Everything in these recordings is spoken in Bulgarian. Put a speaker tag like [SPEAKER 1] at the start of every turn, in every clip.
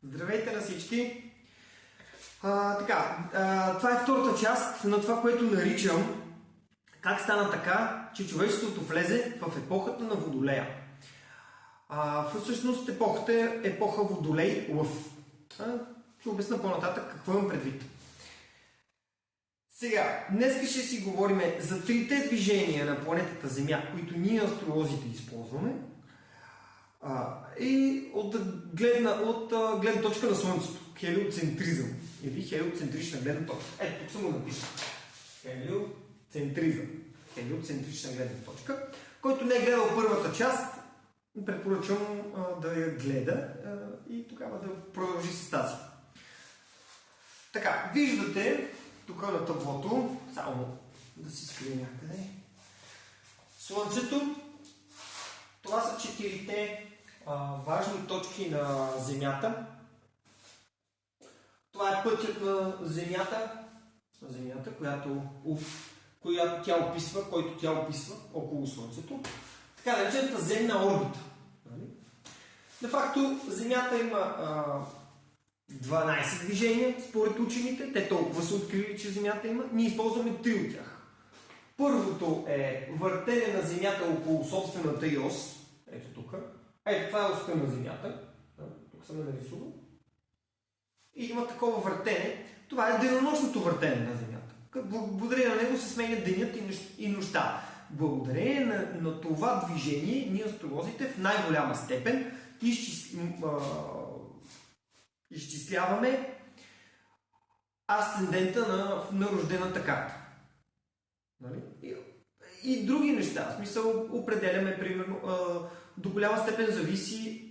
[SPEAKER 1] Здравейте на всички! Това е втората част на това, което наричам как стана така, че човечеството влезе в епохата на Водолея. Всъщност епохата е епоха Водолей-Лъв. Ще обясня по-нататък какво имам предвид. Сега, днес ще си говорим за трите движения на планетата Земя, които ние астролозите използваме. И от гледна точка на Слънцето. Хелиоцентризъм. Или хелиоцентрична гледна точка. Ето, тук съм го написал. Хелиоцентризъм. Хелиоцентрична гледна точка. Който не е гледал първата част, препоръчвам да я гледа и тогава да продължи с тази. Така, виждате тук на таблото, само да си скрия някъде, Слънцето. Това са четирите важни точки на Земята. Това е пътят на Земята, която тя описва, който тя описва около Слънцето. Така наречената земна орбита. De факто Земята има 12 движения според учените. Те толкова са открили, че Земята има. Ние използваме 3 от тях. Първото е въртене на Земята около собствената й ос. Ето тук. Ето това е оста на Земята. Тук съм я нарисувал. И има такова въртене. Това е денонощното въртене на Земята. Благодарение на него се сменят денят и нощта. Благодарение на това движение ние астролозите в най-голяма степен изчисляваме асцендента на рождената карта. Нали? И други неща. В смисъл определяме, примерно, до голяма степен зависи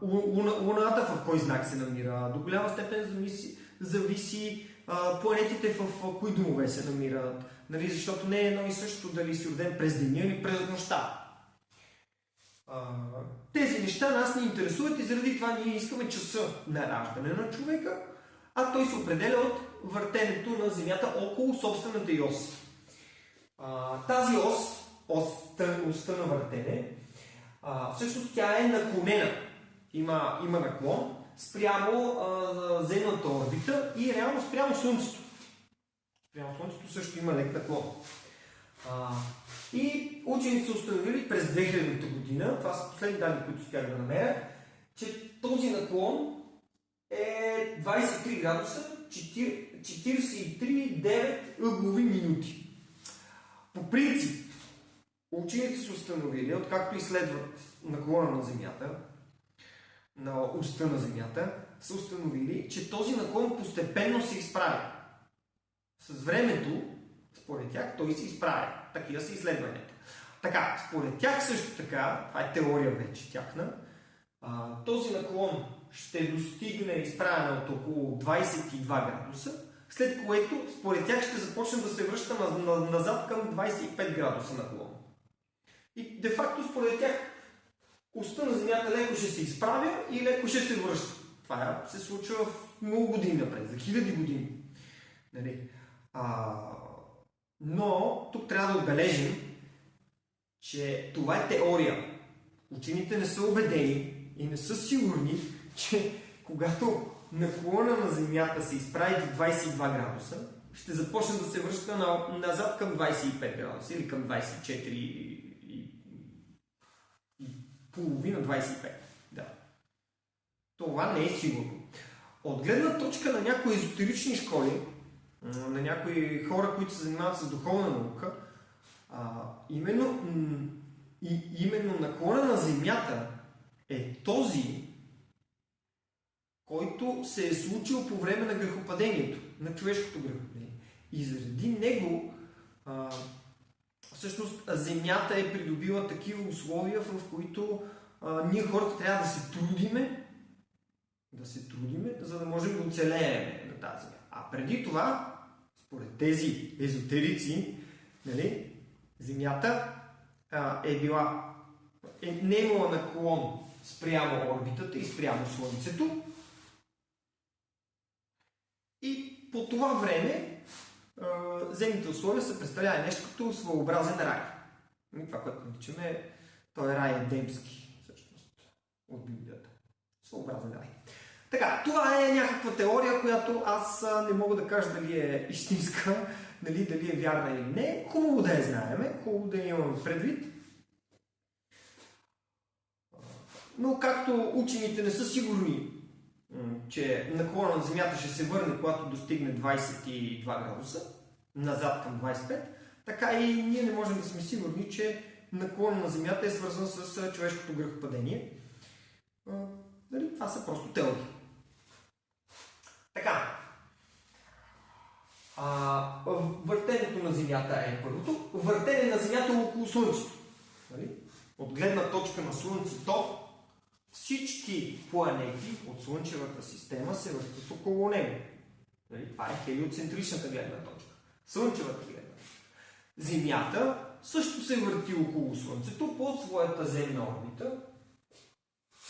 [SPEAKER 1] Луната в кой знак се намира, до голяма степен зависи планетите в кои домове се намират, нали? Защото не е едно и също дали си роден през деня или през нощта. Тези неща нас не интересуват и заради това ние искаме часа на раждане на човека, а той се определя от въртенето на Земята около собствената й ос. Тази оста на въртене, всъщност тя е наклонена. Има наклон спрямо земната орбита и реално спрямо Слънцето. Спрямо Слънцето също има лек наклон. И учените са установили през 2000-та година, това са последни данни, които успях да намеря, че този наклон е 23 градуса, 43,9 ъглови минути. По принцип, учените са установили, откакто изследват наклона на Земята, на оста на Земята, са установили, че този наклон постепенно се изправя. С времето, според тях, той се изправя. Такива са изследванията. Така, според тях също така, това е теория вече тяхна, този наклон ще достигне изправяне от около 22 градуса, след което, според тях, ще започне да се връща назад към 25 градуса наклон. И де-факто, според тях, оста на Земята леко ще се изправя и леко ще се връща. Това се случва в много години напред, за хиляди години. Нали? Но тук трябва да отбележим, че това е теория. Учените не са убедени и не са сигурни, че когато наклона на Земята се изправи до 22 градуса, ще започне да се връща назад към 25 градуса или към 24 и половина 25. Да. Това не е сигурно. От гледна точка на някои езотерични школи, на някои хора, които се занимават с духовна наука, именно наклона на Земята е този, който се е случил по време на грехопадението, на човешкото грехопадение. И заради него всъщност Земята е придобила такива условия, в които ние хората трябва да се трудиме, за да можем да оцелеем на тази Земя. А преди това, според тези езотерици, нали, Земята не е имала наклон спрямо орбитата и спрямо Слънцето. И по това време земните условия са представляли нещо като своеобразен рай. Това, което наричаме, той рай едемски, всъщност, от Библията. своеобразен рай. Така, това е някаква теория, която аз не мога да кажа дали е истинска, дали е вярна или не. Хубаво да я знаеме, хубаво да я имаме предвид. Но както учените не са сигурни, че наклона на Земята ще се върне, когато достигне 22 градуса, назад към 25, така и ние не можем да сме сигурни, че наклона на Земята е свързан с човешкото грехопадение. Това са просто теории. Така. Въртенето на Земята е първото. Въртене на Земята около Слънцето. От гледна точка на Слънцето, всички планети от Слънчевата система се въртят около него. Това е хелиоцентричната гледна точка. Слънчевата гледна точка. Земята също се върти около Слънцето по своята земна орбита.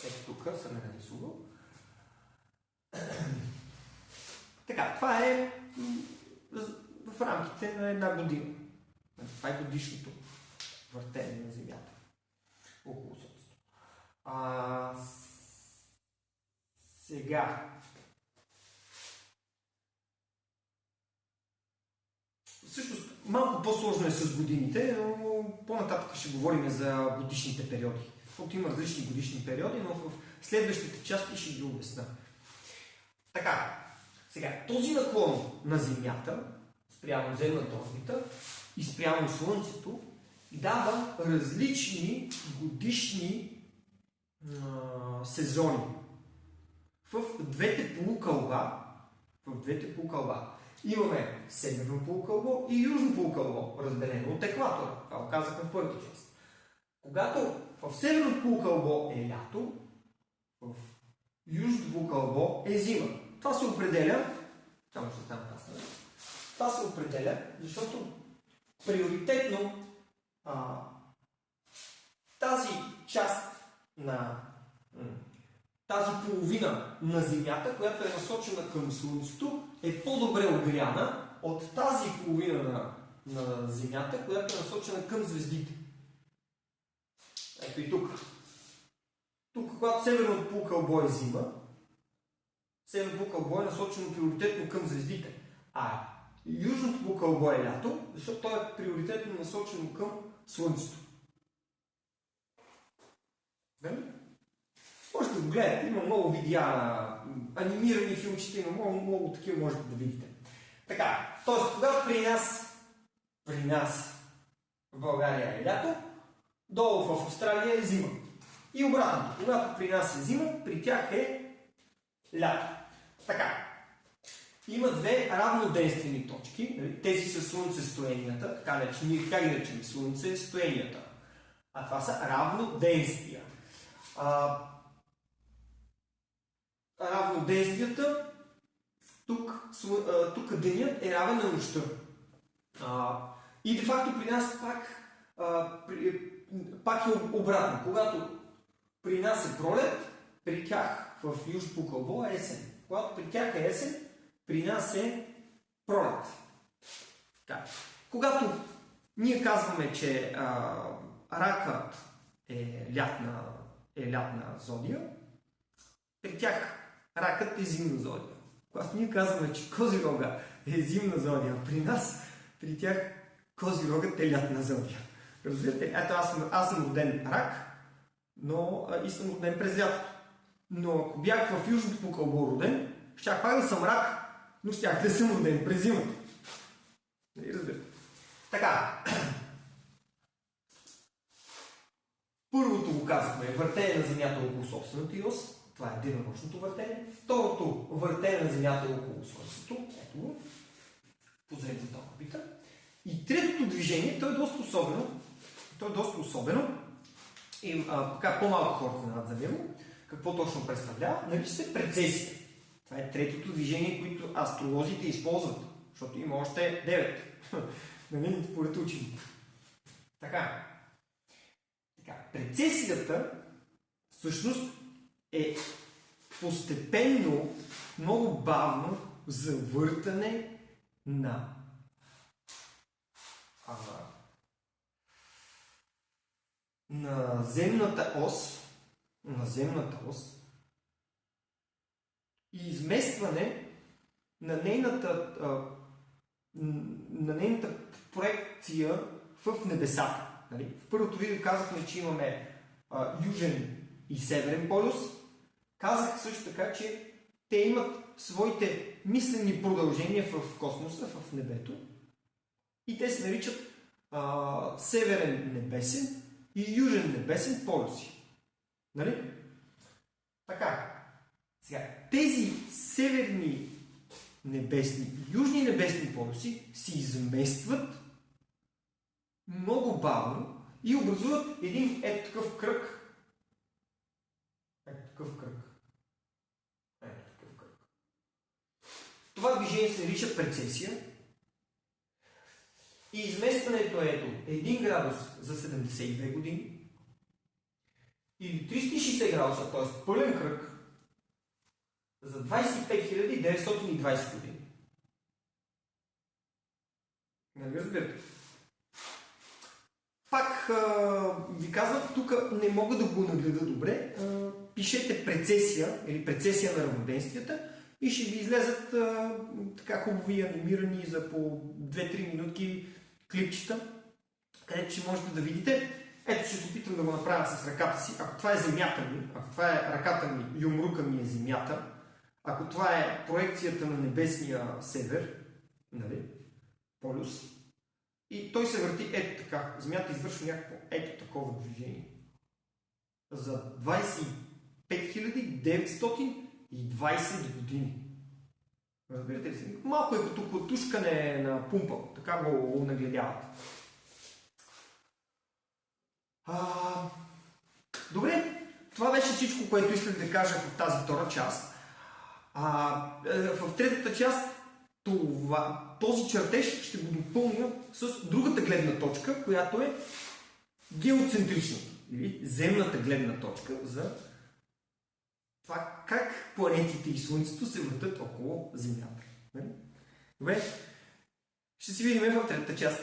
[SPEAKER 1] Ето тук съм я нарисувал. Така, това е в рамките на една година. Това е годишното въртене на Земята около Слънцето. Сега. Всъщност, малко по-сложно е с годините, но по-нататък ще говорим за годишните периоди. Защото има различни годишни периоди, но в следващите части ще ги обясна. Така, сега, този наклон на Земята, спрямо земната орбита и спрямо Слънцето, дава различни годишни сезони. В двете полукълба имаме северно полукълбо и южно полукълбо, разделено от екватора. Това го казахме в първата част. Когато в северното полукълбо е лято, в южното полукълбо е зима. Това се определя, защото приоритетно тази част на тази половина на Земята, която е насочена към Слънцето, е по-добре огряна от тази половина на Земята, която е насочена към звездите. Ето и тук. Тук, когато северното полукълбо е зима, северното полукълбо е насочено приоритетно към звездите, а южното полукълбо е лято, защото то е приоритетно насочено към Слънцето. Можете да го гледате, има много видеа, анимирани филмчета, има много такива можете да видите. Така, т.е. когато при нас в България е лято, долу в Австралия е зима. И обратно, когато при нас е зима, при тях е лято. Така, има две равноденствени точки, тези са слънцестоенията, така ги наричаме слънцестоенията. А това са равноденствия. Равноденствията, тук денят е равен на нощта. И де факто при нас пак е обратно. Когато при нас е пролет, при тях в южното полукълбо е есен. Когато при тях е есен, при нас е пролет. Така. Когато ние казваме, че ракът е лятна зодия, при тях ракът е зимна зодия. Когато ние казваме, че Козирога е зимна зодия при нас, при тях Козирогът е лятна зодия. Разбирате? Ето аз съм роден рак, но и съм роден през лятото. Но ако бях в южното полукълбо роден, щях пак да съм рак, но щях да съм роден през зимата. Разбирате? Така. Първото го казахме, въртене на Земята около собствената й ос. Това е денонощното въртене. Второто въртене на Земята около Слънцето. Ето го. По земната орбита. И третото движение, то е доста особено. И по-малко хора знаят за него. Какво точно представлява? Нарича се прецесия. Това е третото движение, което астролозите използват. Защото има още 9. Нали, според учените. Така. Прецесията всъщност е постепенно, много бавно завъртане на земната ос, и изместване на нейната проекция в небесата. Нали? В първото видео казахме, че имаме южен и северен полюс. Казах също така, че те имат своите мислени продължения в космоса, в небето. И те се наричат северен небесен и южен небесен полюси. Нали? Така. Сега, тези северни небесни и южни небесни полюси се изместват много бавно и образуват един такъв кръг. Такъв кръг. Това движение се нарича прецесия. И изместването е ето 1 градус за 72 години или 360 градуса, т.е. пълен кръг за 25 920 години. Нали разбирате? Пак ви казвам, тук не мога да го нагледа добре. Пишете прецесия или прецесия на равноденствията и ще ви излезат така хубави анимирани за по 2-3 минутки клипчета, където ще можете да видите. Ето ще се опитам да го направя с ръката си. Ако това е земята ми, ако това е ръката ми, юмрука ми е земята, ако това е проекцията на небесния север, нали, полюс, и той се върти ето така. Земята извършва някакво ето такова движение. За 25 920 години. Разбирате ли се? Малко е като клатушкане на пумпа. Така го нагледяват. Добре, това беше всичко, което исках да кажа в тази втора част. В третата част този чертеж ще го допълня с другата гледна точка, която е геоцентричната или земната гледна точка за това как планетите и Слънцето се въртат около Земята. Добре? Ще си видим в третата част.